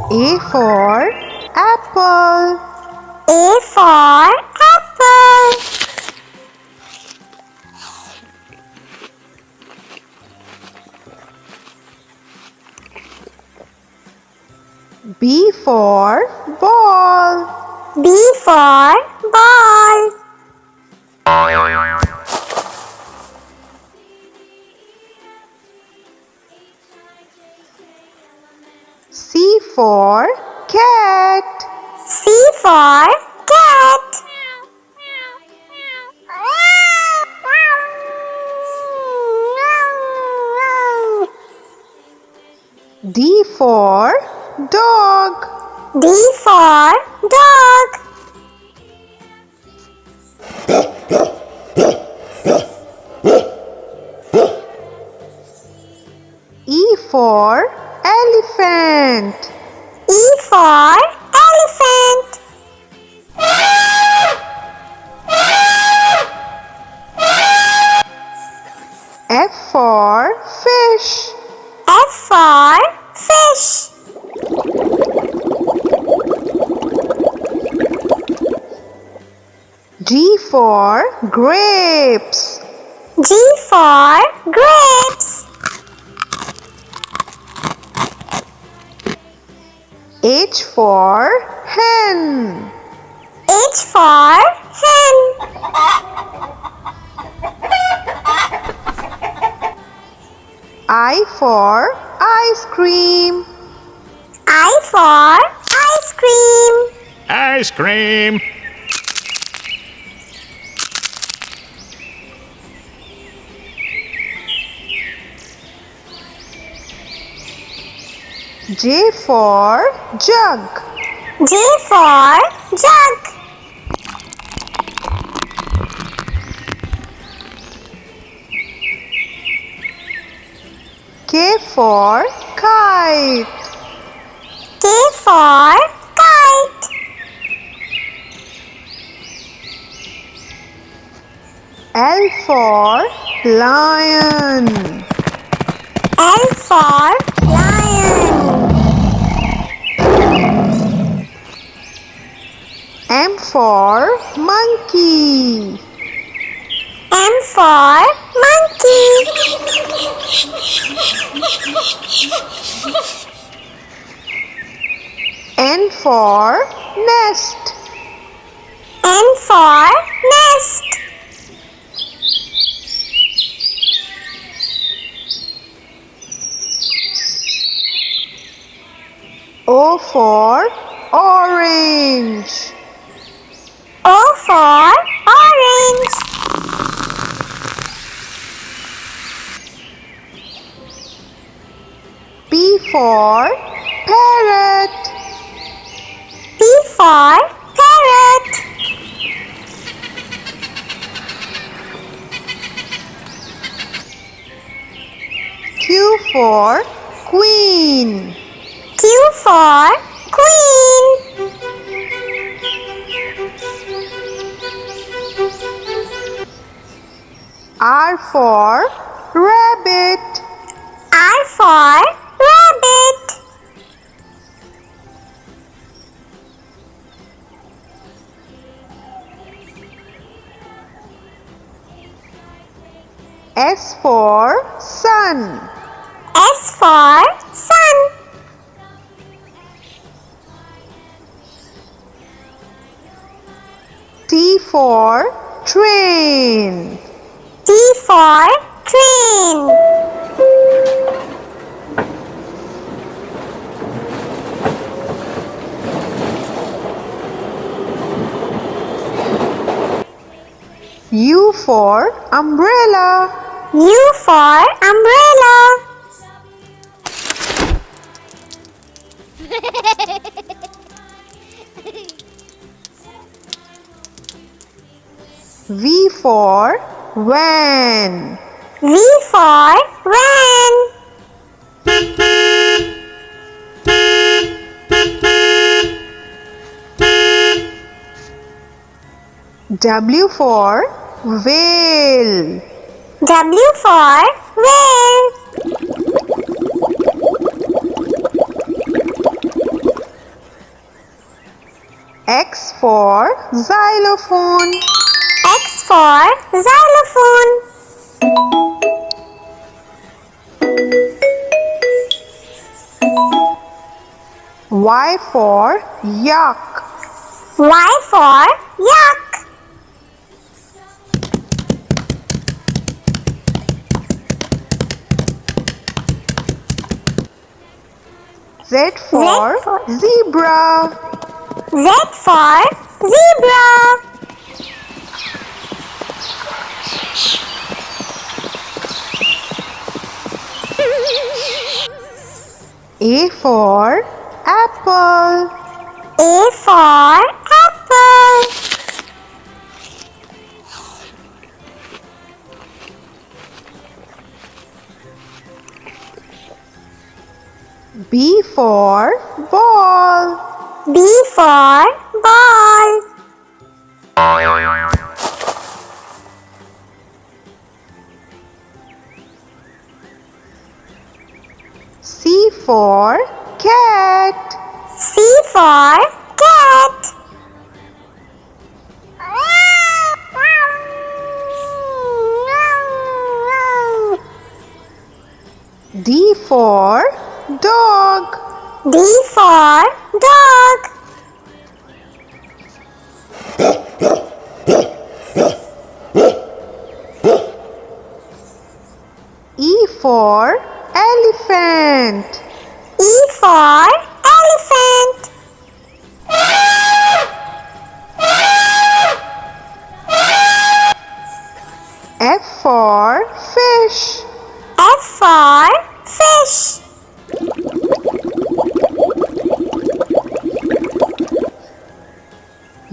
A for apple. A for apple. B for ball. B for ball. C for cat. C for cat. D for dog. D for dog. E for elephant. E for elephant. F for fish. F for fish. G for grapes. G for grapes. H for hen. H for hen. I for ice cream. I for ice cream. Ice cream. J for jug. J for jug. K for kite. K for kite. L for lion. L for lion. M for monkey. M for monkey. N for nest. N for nest. O for orange. O for orange. P for parrot. P for parrot. Q for queen. Q for queen. R for rabbit. R for rabbit. S for sun. S for sun. T for train. T for train. U for umbrella. U for umbrella. V for van. V for van. W for whale. W for whale. for xylophone. X for xylophone. Y for yak. Y for yak. Z for zebra. Z for zebra. A for apple. A for apple. B for ball. B for ball. C for cat. C for cat. D for dog. D for dog. E for elephant. E for elephant. F for fish. F for fish.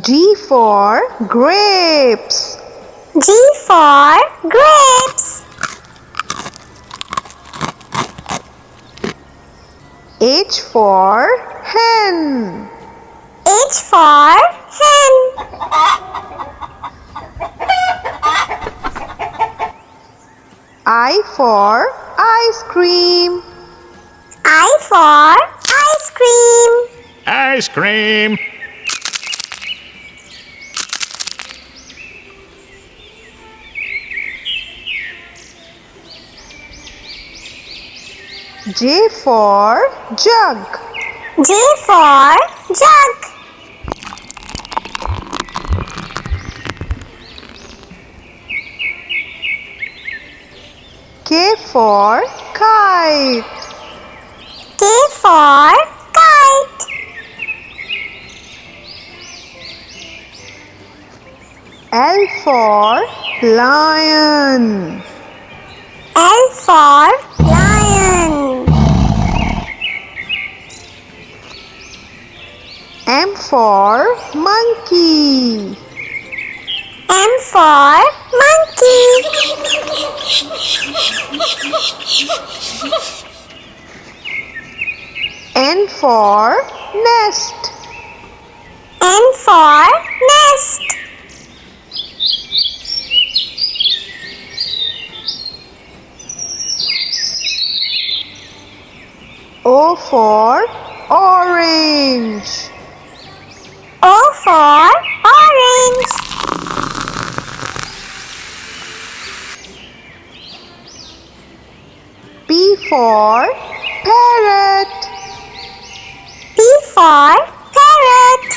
G for grapes. G for grapes. H for hen. H for hen. I for ice cream. I for ice cream. Ice cream. J for jug. J for jug. K for kite. K for kite. L for lion. L for lion. M for monkey. M for monkey. N for nest. N for nest. O for orange. O for orange. P for parrot. P for parrot.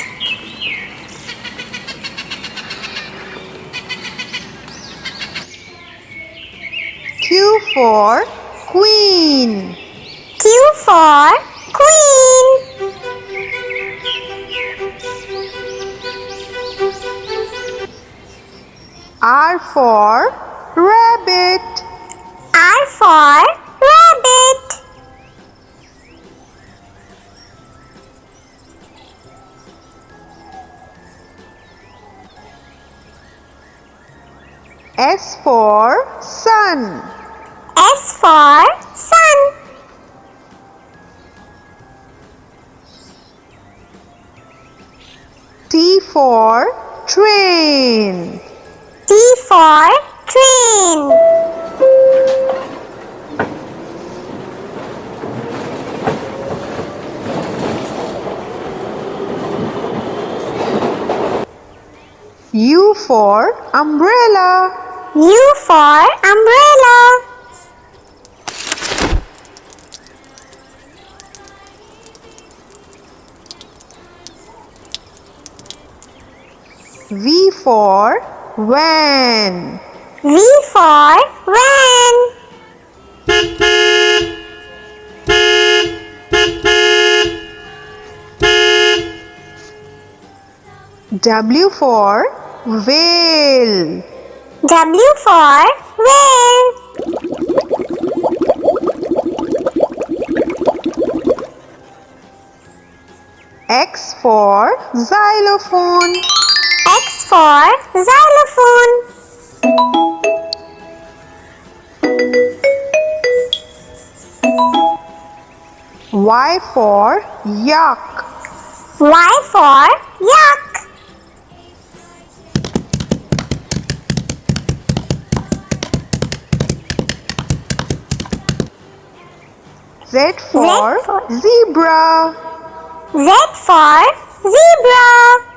Q for queen. Q for queen. R for rabbit. R for rabbit. S for sun. S for sun. T for train. T for train. U for umbrella. U for umbrella. V for van. V for van. W for whale. W for whale. X for xylophone. X for xylophone. Y for yak. Y for yak. Z for for zebra. Z for zebra.